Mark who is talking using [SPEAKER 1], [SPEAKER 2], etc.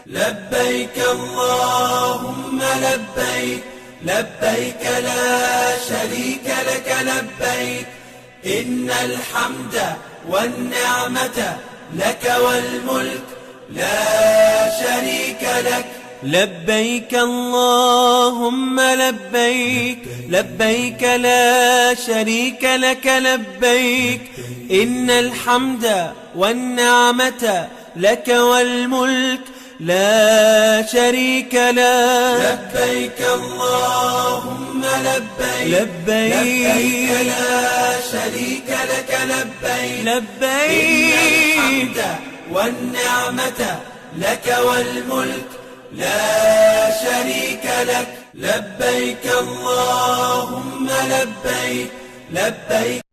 [SPEAKER 1] لبيك اللهم لبيك، لبيك لا شريك لك لبيك، إن الحمد والنعمة لك والملك لا شريك لك.
[SPEAKER 2] لبيك اللهم لبيك، لبيك لا شريك لك لبيك، إن الحمد والنعمة لك والملك لا شريك لك.
[SPEAKER 1] لبيك اللهم لبيك،
[SPEAKER 2] لبيك
[SPEAKER 1] لا شريك لك لبيك،
[SPEAKER 2] لبيك
[SPEAKER 1] إن الحمد والنعمة لك والملك لا شريك لك. لبيك اللهم لبيك، لبيك